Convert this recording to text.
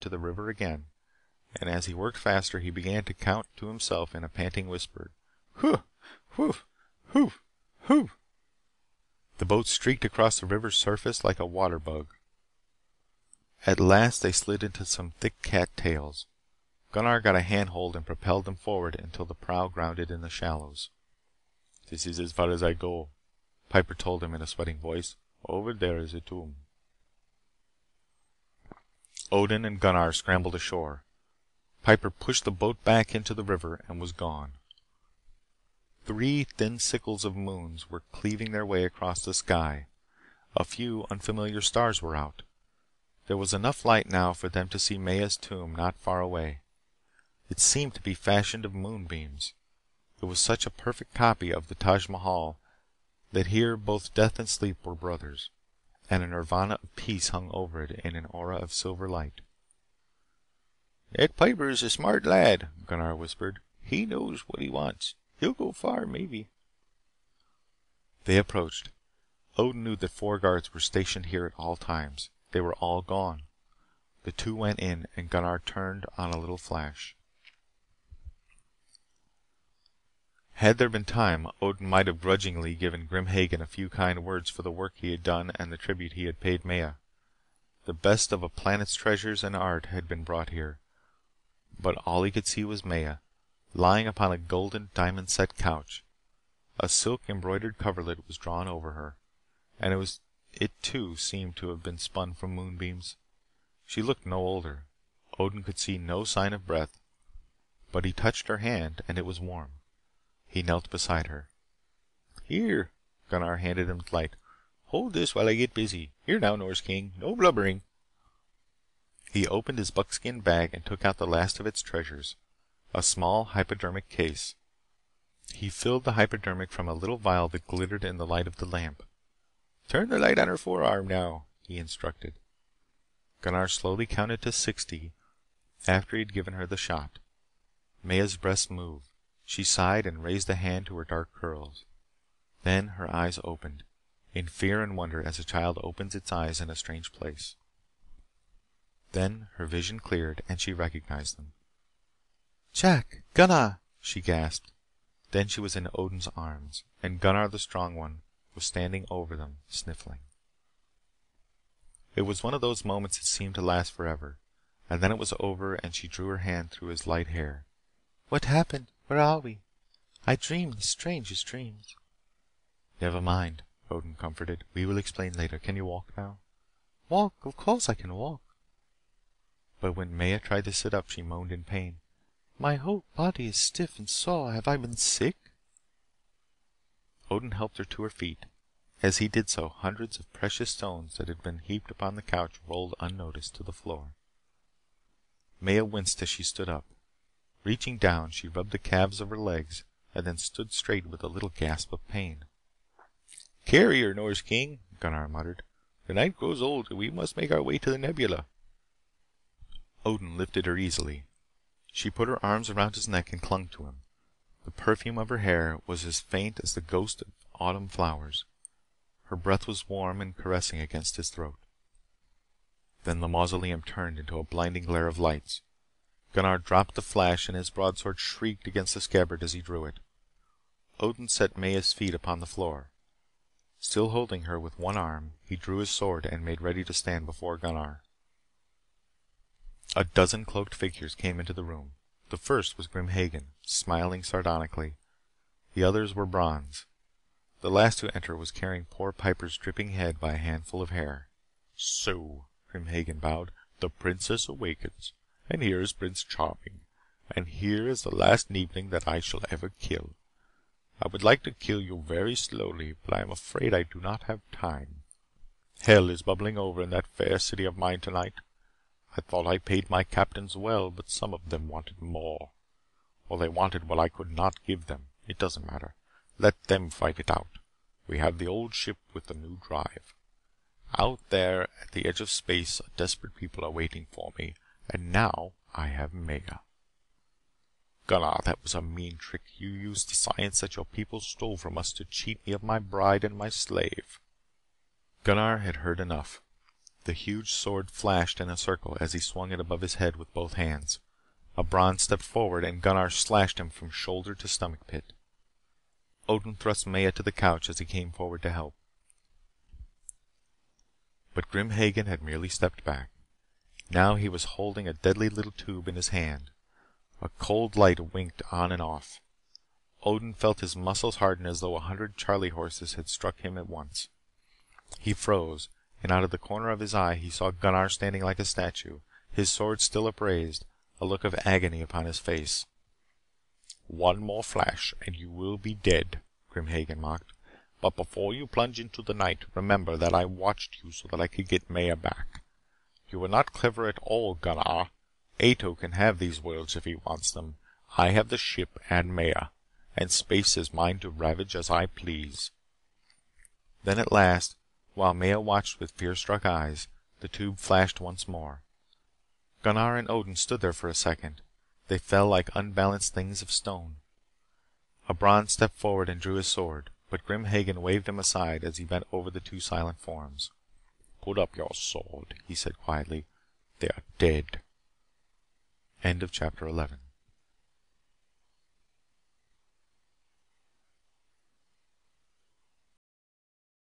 into the river again, and as he worked faster he began to count to himself in a panting whisper. Whew! Whew! Whew! Whew! The boat streaked across the river's surface like a water bug. At last they slid into some thick cattails. Gunnar got a handhold and propelled them forward until the prow grounded in the shallows. "This is as far as I go," Piper told him in a sweating voice. "Over there is a tomb." Odin and Gunnar scrambled ashore. Piper pushed the boat back into the river and was gone. 3 thin sickles of moons were cleaving their way across the sky. A few unfamiliar stars were out. There was enough light now for them to see Maya's tomb not far away. It seemed to be fashioned of moonbeams. It was such a perfect copy of the Taj Mahal that here both death and sleep were brothers, and a nirvana of peace hung over it in an aura of silver light. "That Piper is a smart lad," Gunnar whispered. "He knows what he wants. He'll go far, maybe." They approached. Odin knew that 4 guards were stationed here at all times. They were all gone. The 2 went in and Gunnar turned on a little flash. Had there been time, Odin might have grudgingly given Grim Hagen a few kind words for the work he had done and the tribute he had paid Maya. The best of a planet's treasures and art had been brought here. But all he could see was Maya, lying upon a golden, diamond-set couch. A silk embroidered coverlet was drawn over her, and it too seemed to have been spun from moonbeams. She looked no older. Odin could see no sign of breath, but he touched her hand and it was warm. He knelt beside her. "Here," Gunnar handed him the light. "Hold this while I get busy. Here now, Norse King. No blubbering." He opened his buckskin bag and took out the last of its treasures, a small hypodermic case. He filled the hypodermic from a little vial that glittered in the light of the lamp. "Turn the light on her forearm now," he instructed. Gunnar slowly counted to 60 after he had given her the shot. Maya's breast moved. She sighed and raised a hand to her dark curls. Then her eyes opened, in fear and wonder as a child opens its eyes in a strange place. Then her vision cleared and she recognized them. "Jack! Gunnar!" she gasped. Then she was in Odin's arms, and Gunnar the Strong One was standing over them, sniffling. It was one of those moments that seemed to last forever, and then it was over and she drew her hand through his light hair. "What happened? Where are we? I dreamed the strangest dreams." "Never mind," Odin comforted. "We will explain later. Can you walk now?" "Walk? Of course I can walk." But when Maya tried to sit up, she moaned in pain. "My whole body is stiff and sore. Have I been sick?" Odin helped her to her feet. As he did so, hundreds of precious stones that had been heaped upon the couch rolled unnoticed to the floor. Maya winced as she stood up. Reaching down, she rubbed the calves of her legs and then stood straight with a little gasp of pain. "Carry her, Norse King," Gunnar muttered. "The night grows old and we must make our way to the nebula." Odin lifted her easily. She put her arms around his neck and clung to him. The perfume of her hair was as faint as the ghost of autumn flowers. Her breath was warm and caressing against his throat. Then the mausoleum turned into a blinding glare of lights. Gunnar dropped the flash and his broadsword shrieked against the scabbard as he drew it. Odin set Maya's feet upon the floor. Still holding her with one arm, he drew his sword and made ready to stand before Gunnar. A dozen cloaked figures came into the room. The first was Grim Hagen, smiling sardonically. The others were bronze. The last to enter was carrying poor Piper's dripping head by a handful of hair. "So," Grim Hagen bowed, "the princess awakens. And here is Prince Charming. And here is the last Neebling that I shall ever kill. I would like to kill you very slowly, but I am afraid I do not have time. Hell is bubbling over in that fair city of mine tonight. I thought I paid my captains well, but some of them wanted more. Or they wanted what I could not give them. It doesn't matter. Let them fight it out. We have the old ship with the new drive. Out there at the edge of space, a desperate people are waiting for me. And now I have Maya. Gunnar, that was a mean trick. You used the science that your people stole from us to cheat me of my bride and my slave." Gunnar had heard enough. The huge sword flashed in a circle as he swung it above his head with both hands. A Bron stepped forward and Gunnar slashed him from shoulder to stomach pit. Odin thrust Maya to the couch as he came forward to help. But Grim Hagen had merely stepped back. Now he was holding a deadly little tube in his hand. A cold light winked on and off. Odin felt his muscles harden as though 100 Charlie horses had struck him at once. He froze, and out of the corner of his eye he saw Gunnar standing like a statue, his sword still upraised, a look of agony upon his face. "One more flash and you will be dead," Grim Hagen mocked. "But before you plunge into the night, remember that I watched you so that I could get Maya back. You are not clever at all, Gunnar. Ato can have these worlds if he wants them. I have the ship and Maya, and space is mine to ravage as I please." Then at last, while Maya watched with fear-struck eyes, the tube flashed once more. Gunnar and Odin stood there for a second. They fell like unbalanced things of stone. A Bron stepped forward and drew his sword, but Grim Hagen waved him aside as he bent over the two silent forms. "Put up your sword," he said quietly. "They are dead." End of chapter 11.